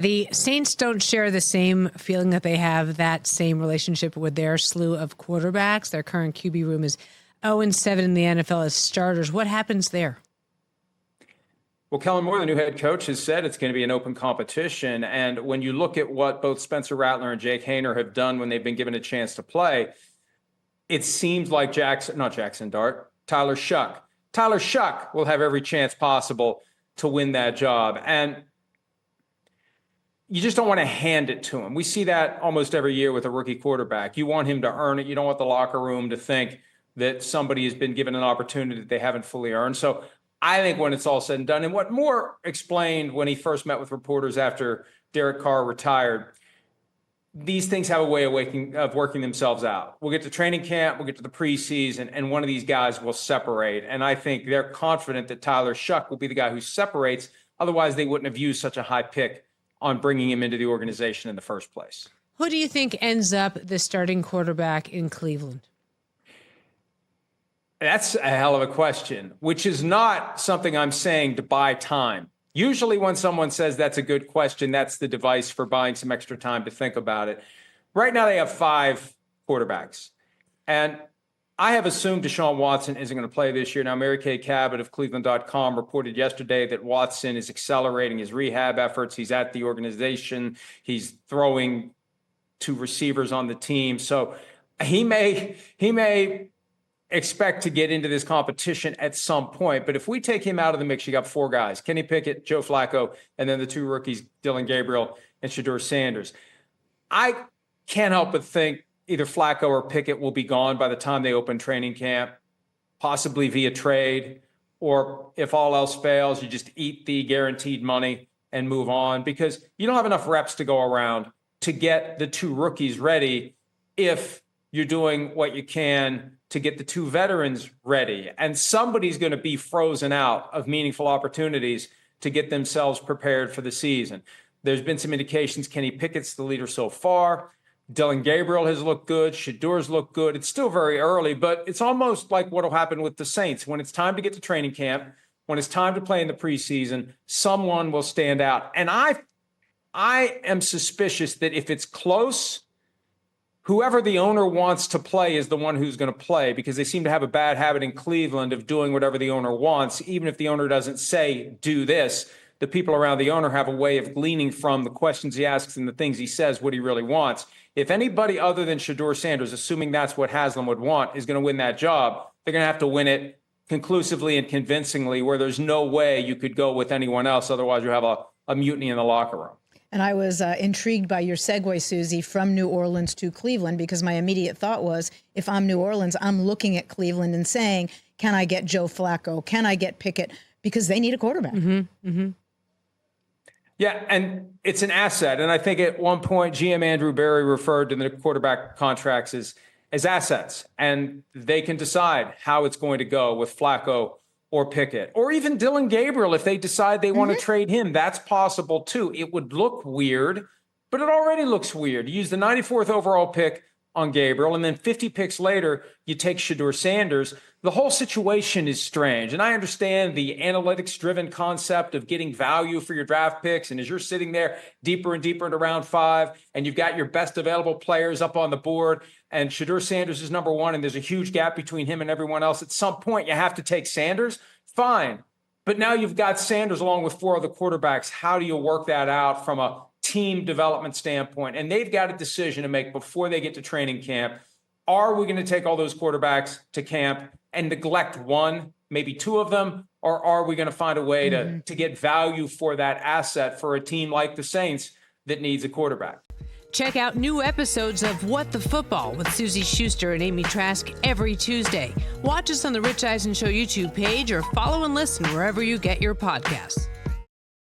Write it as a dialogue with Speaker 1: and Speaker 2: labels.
Speaker 1: The Saints don't share the same feeling that they have that same relationship with their slew of quarterbacks. Their current QB room is 0-7 in the NFL as starters. What happens there?
Speaker 2: Well, Kellen Moore, the new head coach, has said it's going to be an open competition. And when you look at what both Spencer Rattler and Jake Haener have done when they've been given a chance to play, it seems like Tyler Shuck. Tyler Shuck will have every chance possible to win that job. And you just don't want to hand it to him. We see that almost every year with a rookie quarterback. You want him to earn it. You don't want the locker room to think that somebody has been given an opportunity that they haven't fully earned. So I think when it's all said and done, and what Moore explained when he first met with reporters after Derek Carr retired, these things have a way of working themselves out. We'll get to training camp, we'll get to the preseason, and one of these guys will separate. And I think they're confident that Tyler Shuck will be the guy who separates. Otherwise, they wouldn't have used such a high pick on bringing him into the organization in the first place.
Speaker 1: Who do you think ends up the starting quarterback in Cleveland?
Speaker 2: That's a hell of a question, which is not something I'm saying to buy time. Usually when someone says that's a good question, that's the device for buying some extra time to think about it. Right now they have 5 quarterbacks. And I have assumed Deshaun Watson isn't going to play this year. Now, Mary Kay Cabot of Cleveland.com reported yesterday that Watson is accelerating his rehab efforts. He's at the organization. He's throwing to receivers on the team. So he may expect to get into this competition at some point. But if we take him out of the mix, you got 4 guys, Kenny Pickett, Joe Flacco, and then the 2 rookies, Dylan Gabriel and Shedeur Sanders. I can't help but think either Flacco or Pickett will be gone by the time they open training camp, possibly via trade, or if all else fails, you just eat the guaranteed money and move on, because you don't have enough reps to go around to get the 2 rookies ready if you're doing what you can to get the 2 veterans ready. And somebody's going to be frozen out of meaningful opportunities to get themselves prepared for the season. There's been some indications Kenny Pickett's the leader so far. Dylan Gabriel has looked good. Shedeur's looked good. It's still very early, but it's almost like what will happen with the Saints. When it's time to get to training camp, when it's time to play in the preseason, someone will stand out. And I am suspicious that if it's close, whoever the owner wants to play is the one who's going to play, because they seem to have a bad habit in Cleveland of doing whatever the owner wants. Even if the owner doesn't say, do this, the people around the owner have a way of gleaning from the questions he asks and the things he says what he really wants. If anybody other than Shedeur Sanders, assuming that's what Haslam would want, is going to win that job, they're going to have to win it conclusively and convincingly, where there's no way you could go with anyone else. Otherwise, you have a mutiny in the locker room.
Speaker 3: And I was intrigued by your segue, Suzy, from New Orleans to Cleveland, because my immediate thought was, if I'm New Orleans, I'm looking at Cleveland and saying, can I get Joe Flacco? Can I get Pickett? Because they need a quarterback.
Speaker 1: Mm-hmm. Mm-hmm.
Speaker 2: Yeah, and it's an asset. And I think at one point, GM Andrew Berry referred to the quarterback contracts as assets. And they can decide how it's going to go with Flacco or Pickett, or even Dylan Gabriel. If they decide they want to trade him, that's possible too. It would look weird, but it already looks weird. You use the 94th overall pick on Gabriel, and then 50 picks later, you take Shedeur Sanders. The whole situation is strange. And I understand the analytics-driven concept of getting value for your draft picks. And as you're sitting there deeper and deeper into round 5, and you've got your best available players up on the board, and Shedeur Sanders is number 1, and there's a huge gap between him and everyone else, at some point you have to take Sanders. Fine. But now you've got Sanders along with 4 other quarterbacks. How do you work that out from a team development standpoint? And they've got a decision to make before they get to training camp. Are we going to take all those quarterbacks to camp and neglect 1, maybe 2 of them? Or are we going to find a way to get value for that asset for a team like the Saints that needs a quarterback?
Speaker 1: Check out new episodes of What the Football with Suzy Shuster and Amy Trask every Tuesday. Watch us on the Rich Eisen Show YouTube page, or follow and listen wherever you get your podcasts.